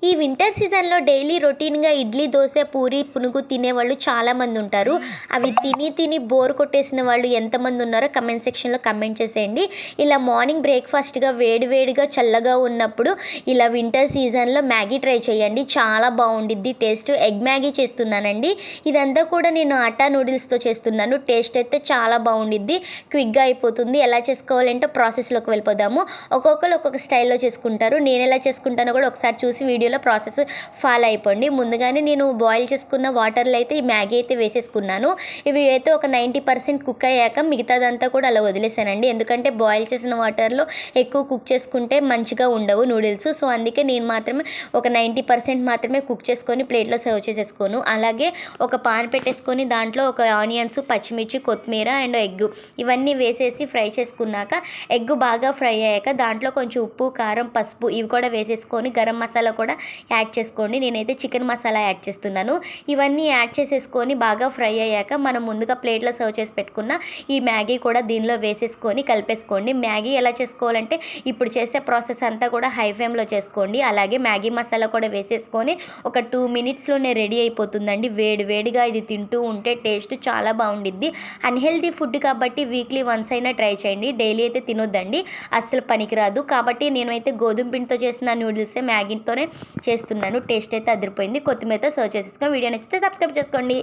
ఈ వింటర్ సీజన్లో డైలీ రొటీన్గా ఇడ్లీ, దోశ, పూరి, పునుగు తినేవాళ్ళు చాలామంది ఉంటారు. అవి తిని తిని బోర్ కొట్టేసిన వాళ్ళు ఎంతమంది ఉన్నారో కమెంట్ సెక్షన్లో కమెంట్ చేసేయండి. ఇలా మార్నింగ్ బ్రేక్ఫాస్ట్గా వేడివేడిగా చల్లగా ఉన్నప్పుడు ఇలా వింటర్ సీజన్లో మ్యాగీ ట్రై చేయండి. చాలా బాగుండిద్ది టేస్ట్. ఎగ్ మ్యాగీ చేస్తున్నానండి. ఇదంతా కూడా నేను ఆటా నూడిల్స్తో చేస్తున్నాను. టేస్ట్ అయితే చాలా బాగుండిద్ది. క్విక్గా అయిపోతుంది. ఎలా చేసుకోవాలంటే ప్రాసెస్లోకి వెళ్ళిపోదాము. ఒక్కొక్కరు ఒక్కొక్క స్టైల్లో చేసుకుంటారు. నేను ఎలా చేసుకుంటానో కూడా ఒకసారి చూసి వీడియోలో ప్రాసెస్ ఫాలో అయిపోండి. ముందుగానే నేను బాయిల్ చేసుకున్న వాటర్లో అయితే ఈ మ్యాగీ అయితే వేసేసుకున్నాను. ఇవి అయితే ఒక 90% కుక్ అయ్యాక మిగతాదంతా కూడా అలా వదిలేసానండి. ఎందుకంటే బాయిల్ చేసిన వాటర్లో ఎక్కువ కుక్ చేసుకుంటే మంచిగా ఉండవు నూడిల్స్. సో అందుకే నేను మాత్రమే ఒక 90% మాత్రమే కుక్ చేసుకొని ప్లేట్లో సర్వ్ చేసేసుకోను. అలాగే ఒక పాన్ పెట్టేసుకొని దాంట్లో ఒక ఆనియన్స్, పచ్చిమిర్చి, కొత్తిమీర అండ్ ఎగ్ ఇవన్నీ వేసేసి ఫ్రై చేసుకున్నాక ఎగ్ బాగా ఫ్రై అయ్యాక దాంట్లో కొంచెం ఉప్పు, కారం, పసుపు ఇవి కూడా వేసేసుకొని గరం మసాలా కూడా యాడ్ చేసుకోండి. నేనైతే చికెన్ మసాలా యాడ్ చేస్తున్నాను. ఇవన్నీ యాడ్ చేసేసుకొని బాగా ఫ్రై అయ్యాక మనం ముందుగా ప్లేట్లో సర్వ్ చేసి పెట్టుకున్న ఈ మ్యాగీ కూడా దీనిలో వేసేసుకొని కలిపేసుకోండి. మ్యాగీ ఎలా చేసుకోవాలంటే ఇప్పుడు చేసే ప్రాసెస్ అంతా కూడా హై ఫ్లేమ్లో చేసుకోండి. అలాగే మ్యాగీ మసాలా కూడా వేసేసుకొని ఒక 2 మినిట్స్లోనే రెడీ అయిపోతుందండి. వేడివేడిగా ఇది తింటూ ఉంటే టేస్ట్ చాలా బాగుండిద్ది. అన్హెల్దీ ఫుడ్ కాబట్టి వీక్లీ వన్స్ అయినా ట్రై చేయండి. డైలీ అయితే తినొద్దండి, అస్సలు పనికిరాదు. కాబట్టి నేనైతే గోధుమ పిండితో చేసిన నూడిల్సే మ్యాగీతోనే చేస్తున్నాను. టేస్ట్ అయితే అదిరిపోయింది. కొత్తిమీరతో సర్వ్ చేసేసుకొని వీడియో నచ్చితే సబ్స్క్రైబ్ చేసుకోండి.